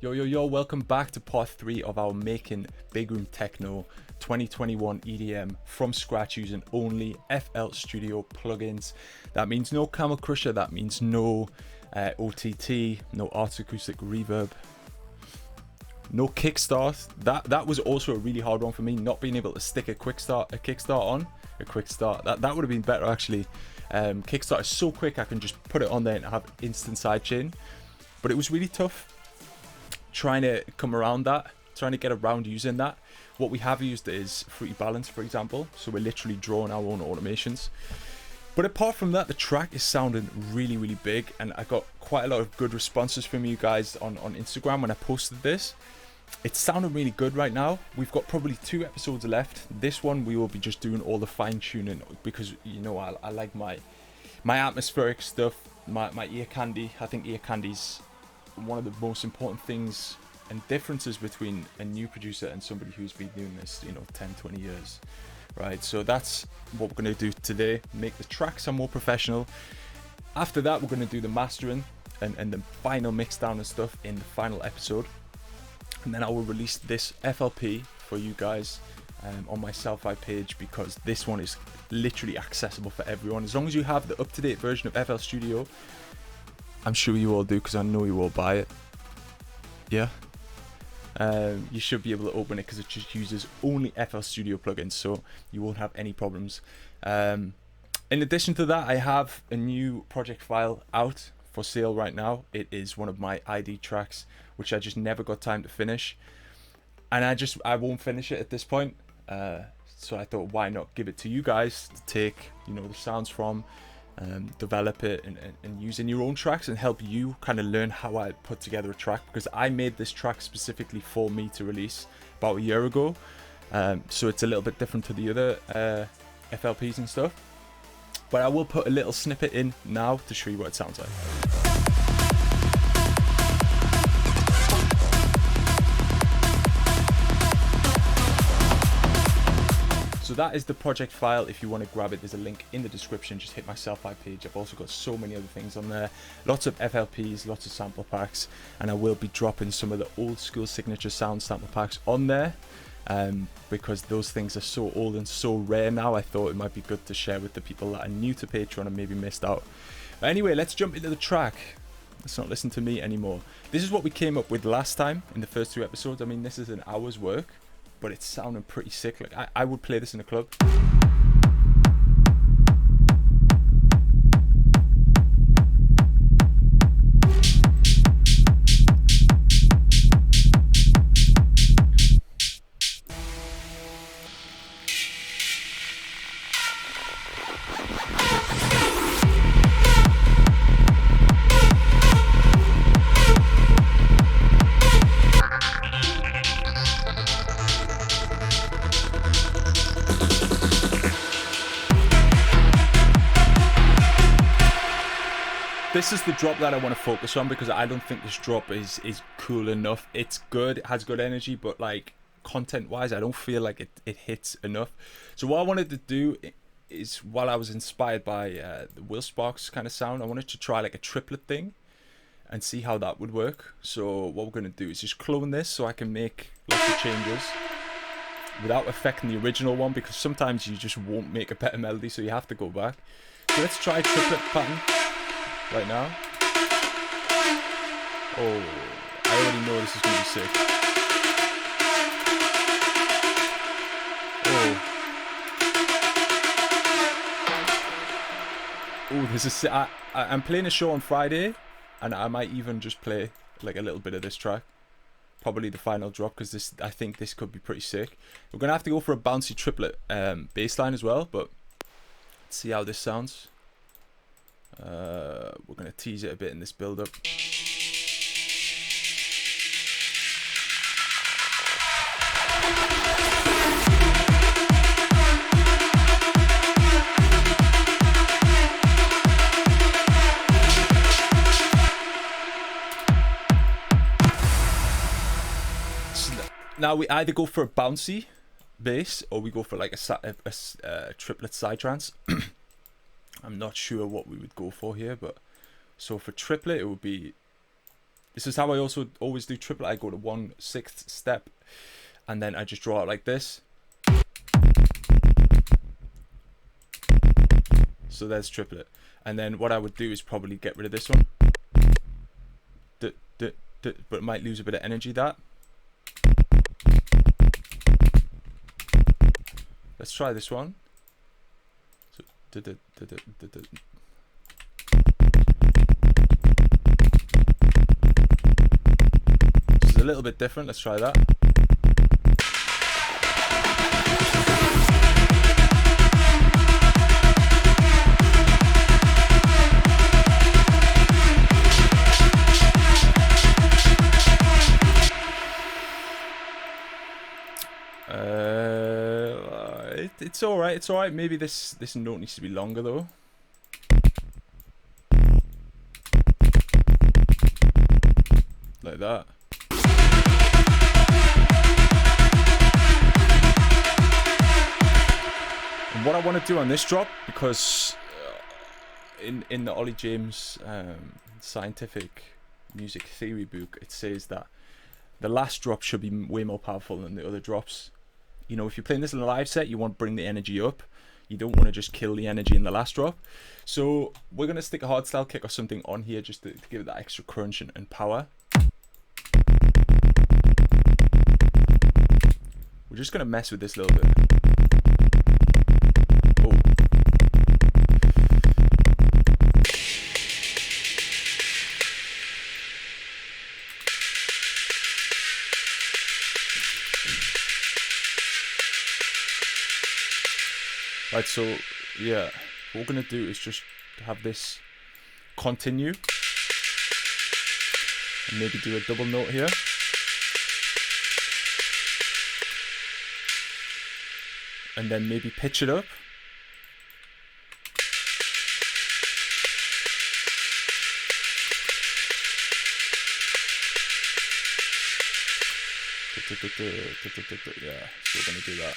Yo, welcome back to part 3 of our Making Big Room Techno 2021 EDM from scratch using only FL Studio plugins. That means no Camel Crusher, that means no OTT, no Arts Acoustic Reverb, no kickstart. That was also a really hard one for me, not being able to stick a kickstart on. That would have been better actually. Kickstart is so quick, I can just put it on there and have instant sidechain. But it was really tough trying to come around that, trying to get around using that. What we have used is Fruity Balance, for example, so we're literally drawing our own automations. But apart from that, the track is sounding really big, and I got quite a lot of good responses from you guys on Instagram when I posted this. It's sounding really good right now. We've got probably 2 episodes left. This one we will be just doing all the fine tuning because, you know, I like my atmospheric stuff, my ear candy. I think ear candy's one of the most important things and differences between a new producer and somebody who's been doing this, you know, 10-20 years, right? So that's what we're going to do today, make the track sound more professional. After that, we're going to do the mastering and the final mix down and stuff in the final episode, and then I will release this FLP for you guys on my Selfie page, because this one is literally accessible for everyone. As long as you have the up-to-date version of FL Studio, I'm sure you all do, because I know you all buy it. Yeah. You should be able to open it because it just uses only FL Studio plugins, so you won't have any problems. In addition to that, I have a new project file out for sale right now. It is one of my ID tracks, which I just never got time to finish, and I won't finish it at this point. So I thought, why not give it to you guys to take, you know, the sounds from, develop it and use in your own tracks and help you kind of learn how I put together a track, because I made this track specifically for me to release about a year ago. So it's a little bit different to the other FLPs and stuff, but I will put a little snippet in now to show you what it sounds like. So that is the project file. If you want to grab it, there's a link in the description. Just hit my Selfie page. I've also got so many other things on there. Lots of FLPs, lots of sample packs, and I will be dropping some of the old school signature sound sample packs on there, because those things are so old and so rare now. I thought it might be good to share with the people that are new to Patreon and maybe missed out. But anyway, let's jump into the track. Let's not listen to me anymore. This is what we came up with last time in the first 2 episodes. I mean, this is an hour's work, but it's sounding pretty sick. Like I would play this in a club. This is the drop that I want to focus on, because I don't think this drop is cool enough. It's good, it has good energy, but like content wise, I don't feel like it hits enough. So what I wanted to do is, while I was inspired by the Will Sparks kind of sound, I wanted to try like a triplet thing and see how that would work. So what we're going to do is just clone this so I can make lots of changes without affecting the original one, because sometimes you just won't make a better melody, so you have to go back. So let's try a triplet pattern right now. Oh, I already know this is going to be sick. Oh, this is sick. I'm playing a show on Friday, and I might even just play like a little bit of this track. Probably the final drop, because I think this could be pretty sick. We're going to have to go for a bouncy triplet bass line as well, but let's see how this sounds. We're going to tease it a bit in this build up. Now we either go for a bouncy bass or we go for like a triplet side trance. I'm not sure what we would go for here, but so for triplet it would be This is how I also always do triplet. I go to 1/6 step, and then I just draw it like this. So there's triplet. And then what I would do is probably get rid of this one. But it might lose a bit of energy, that. Let's try this one. So, this is a little bit different. Let's try that. It's all right. It's all right. Maybe this note needs to be longer though. Like that. And what I want to do on this drop, because in the Ollie James scientific music theory book, it says that the last drop should be way more powerful than the other drops. You know, if you're playing this in a live set, you want to bring the energy up. You don't want to just kill the energy in the last drop. So we're going to stick a hardstyle kick or something on here just to give it that extra crunch and power. We're just going to mess with this a little bit. Oh. Right, so yeah, what we're going to do is just have this continue and maybe do a double note here. And then maybe pitch it up. Yeah, so we're going to do that.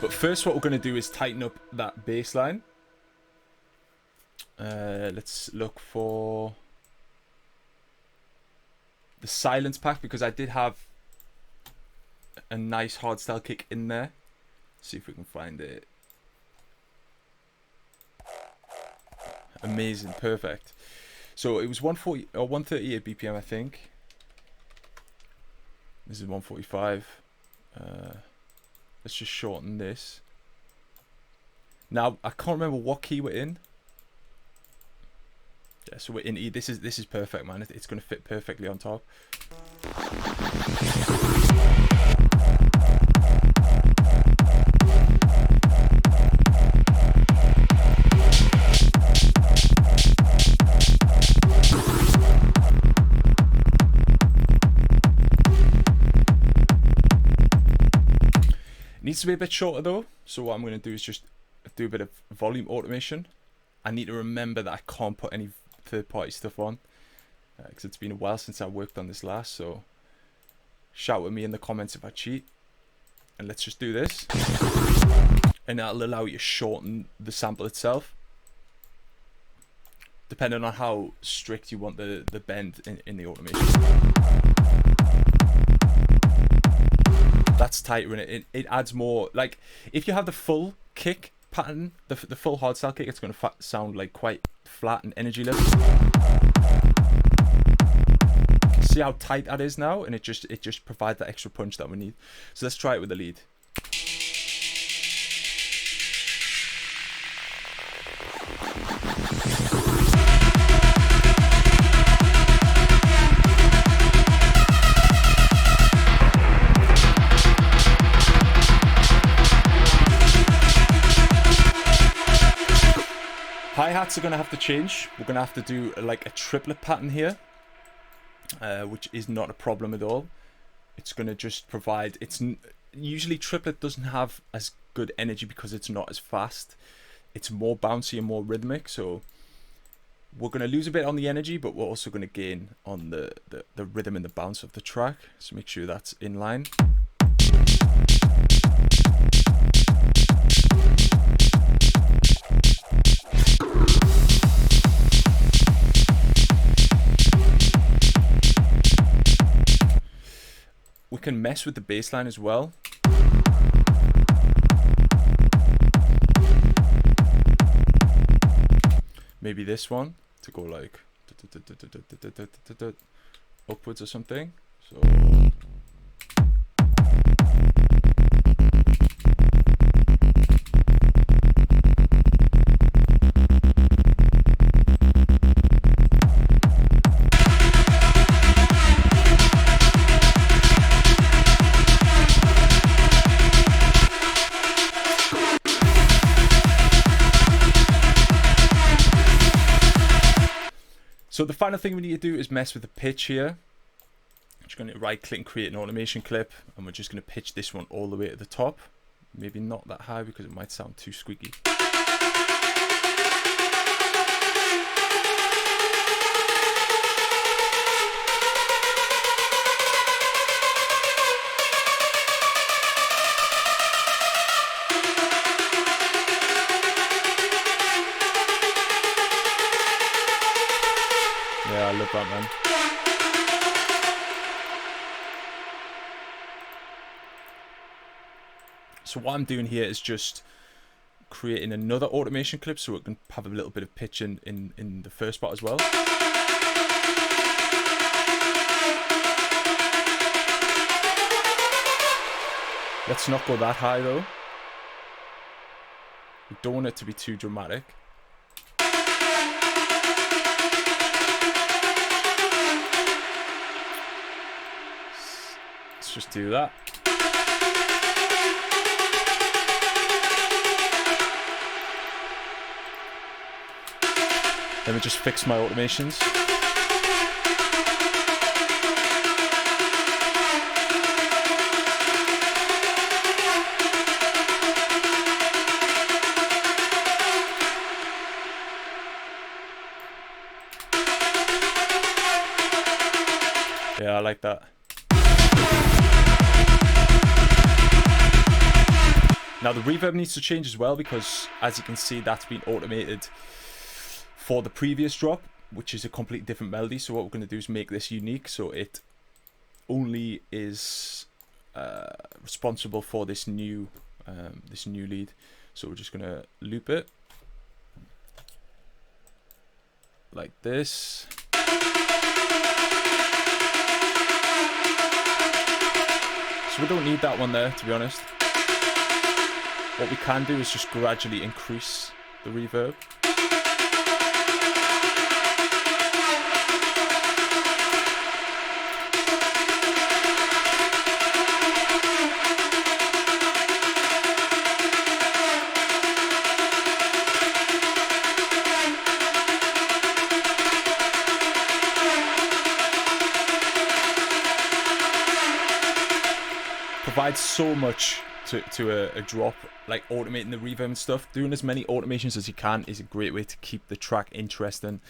But first what we're going to do is tighten up that bass line. Let's look for the silence pack, because I did have a nice hardstyle kick in there. See if we can find it. Amazing, perfect. So it was 140 or 138 BPM, I think. This is 145. Let's just shorten this. Now I can't remember what key we're in. Yeah, so we're in E. This is perfect, man. It's going to fit perfectly on top. It needs to be a bit shorter though. So what I'm going to do is just do a bit of volume automation. I need to remember that I can't put any third-party stuff on because it's been a while since I worked on this last. So shout at me in the comments if I cheat, and let's just do this, and that'll allow you to shorten the sample itself depending on how strict you want the bend in the automation. That's tighter, and it adds more. Like if you have the full kick pattern, the full hardstyle kick, it's going to sound like quite flat and energyless. See how tight that is now, and it just provides that extra punch that we need. So let's try it with the lead. Hi-hats are going to have to change. We're going to have to do like a triplet pattern here, which is not a problem at all. It's going to just provide, usually triplet doesn't have as good energy because it's not as fast. It's more bouncy and more rhythmic, so we're going to lose a bit on the energy, but we're also going to gain on the rhythm and the bounce of the track. So make sure that's in line. we can mess with the bass line as well. Maybe this one to go like upwards or something. So So the final thing we need to do is mess with the pitch here. I'm just going to right click and create an automation clip, and we're just going to pitch this one all the way to the top. Maybe not that high because it might sound too squeaky. Yeah, I love that, man. So what I'm doing here is just creating another automation clip so it can have a little bit of pitch in the first part as well. Let's not go that high though. We don't want it to be too dramatic. Just do that. Let me just fix my automations. Yeah, I like that. Now the reverb needs to change as well because, as you can see, that's been automated for the previous drop, which is a completely different melody. So what we're going to do is make this unique so it only is responsible for this new lead. So we're just going to loop it like this. So we don't need that one there, to be honest. What we can do is just gradually increase the reverb. Provides so much to a drop, like automating the reverb and stuff. Doing as many automations as you can is a great way to keep the track interesting,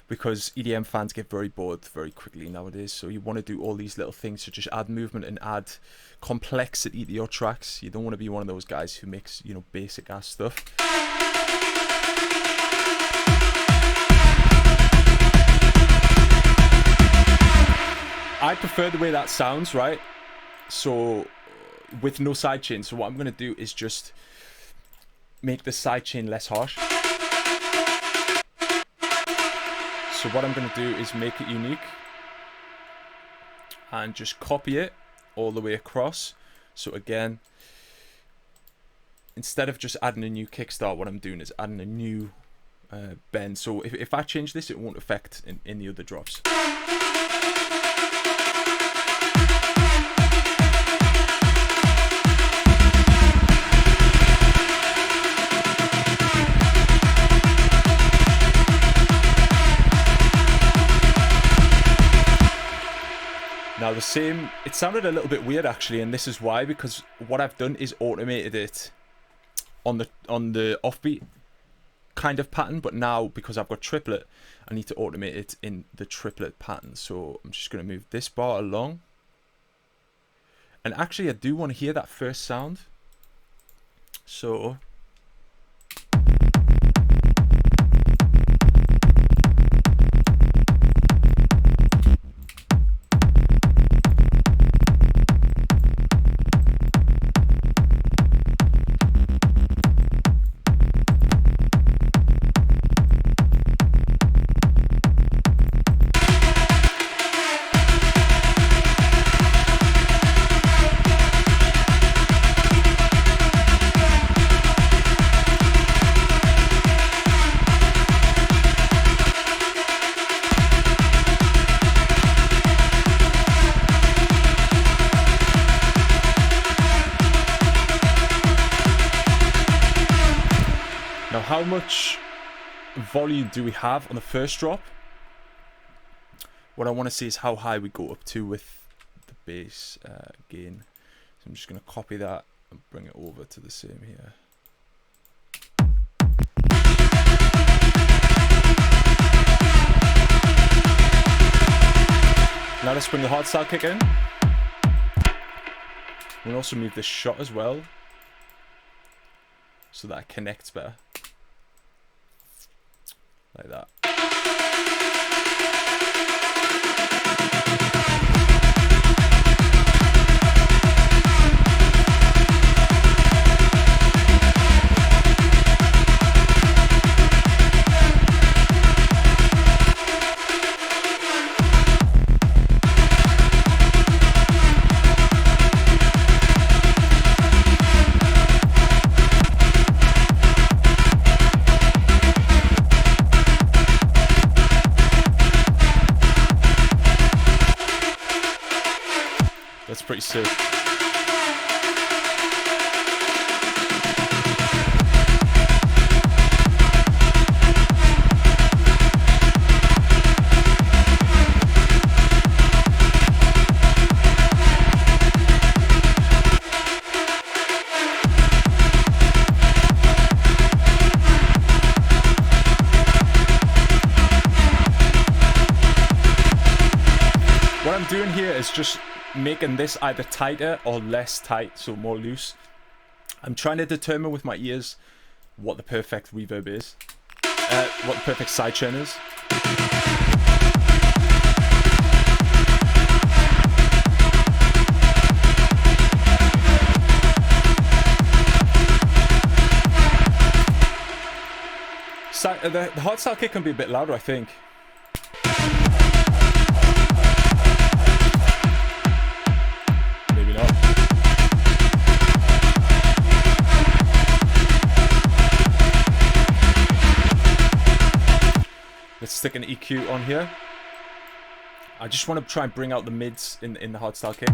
because EDM fans get very bored very quickly nowadays. So you want to do all these little things to just add movement and add complexity to your tracks. You don't want to be one of those guys who makes, you know, basic ass stuff. I prefer the way that sounds, right? So with no sidechain. So what I'm going to do is just make the sidechain less harsh. So what I'm going to do is make it unique and just copy it all the way across. So again, instead of just adding a new kickstart, what I'm doing is adding a new bend. So if I change this, it won't affect in the other drops. Now the same, it sounded a little bit weird actually, and this is why, because what I've done is automated it on the offbeat kind of pattern, but now because I've got triplet, I need to automate it in the triplet pattern. So I'm just going to move this bar along, and actually I do want to hear that first sound. So how much volume do we have on the first drop? What I want to see is how high we go up to with the bass gain. So I'm just going to copy that and bring it over to the same here. Now let's bring the hardstyle kick in. We'll also move this shot as well, so that it connects better. Like that. That's pretty sick. What I'm doing here is just making this either tighter or less tight, so more loose. I'm trying to determine with my ears what the perfect reverb is, what the perfect sidechain is. The hardstyle kick can be a bit louder, I think. Let's stick an EQ on here. I just want to try and bring out the mids in the hardstyle kick.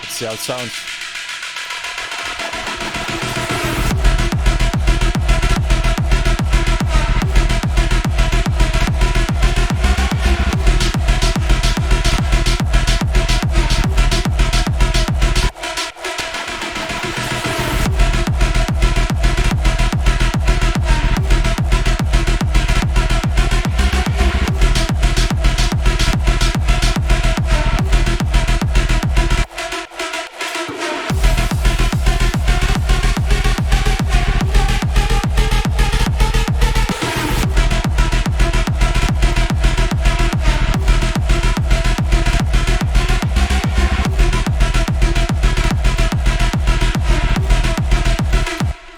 Let's see how it sounds.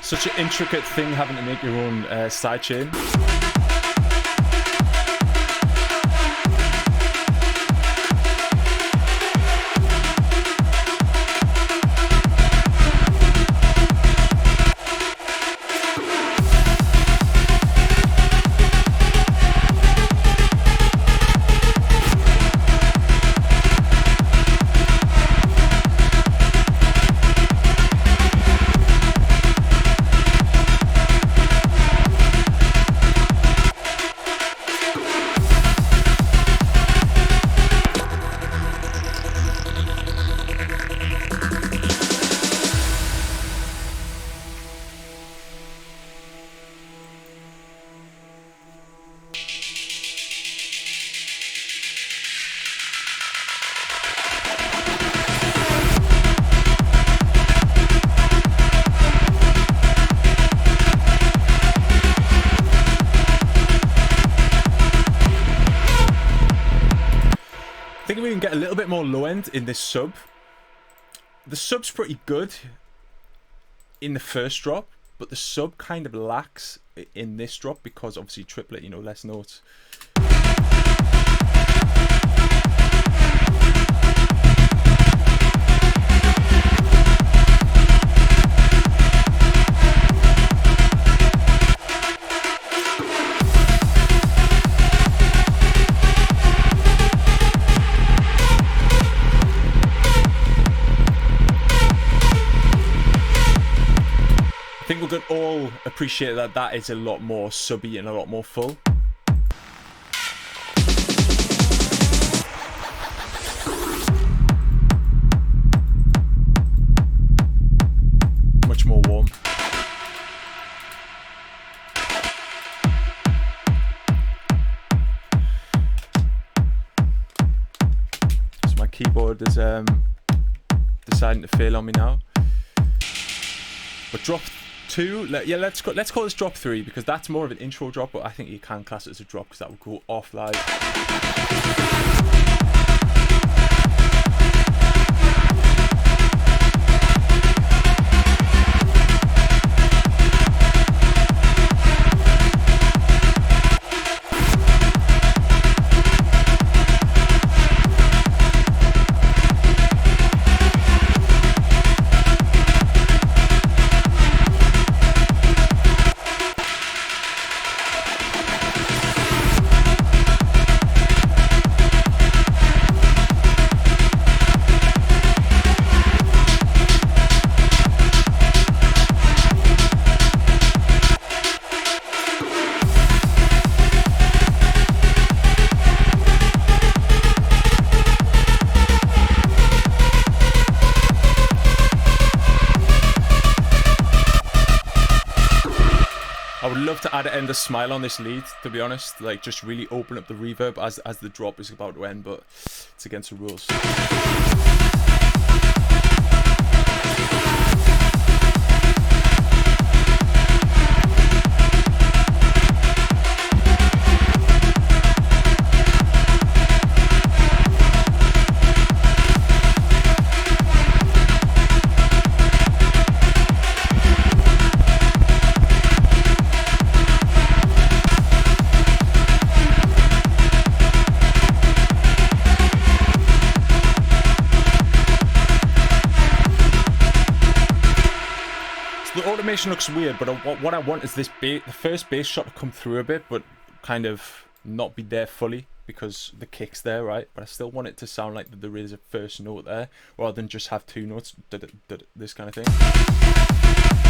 Such an intricate thing having to make your own sidechain. I think we can get a little bit more low end in this sub. The sub's pretty good in the first drop, but the sub kind of lacks in this drop because obviously triplet, you know, less notes. don't all appreciate that that is a lot more subby and a lot more full. Much more warm. So my keyboard is deciding to fail on me now. But drop 2, yeah, let's call this drop 3 because that's more of an intro drop, but I think you can class it as a drop because that would go off live. I would love to add an ender smile on this lead, to be honest, like just really open up the reverb as the drop is about to end, but it's against the rules. The automation looks weird, but what I want is the first bass shot to come through a bit, but kind of not be there fully because the kick's there, right? But I still want it to sound like there is a first note there, rather than just have 2 notes, this kind of thing.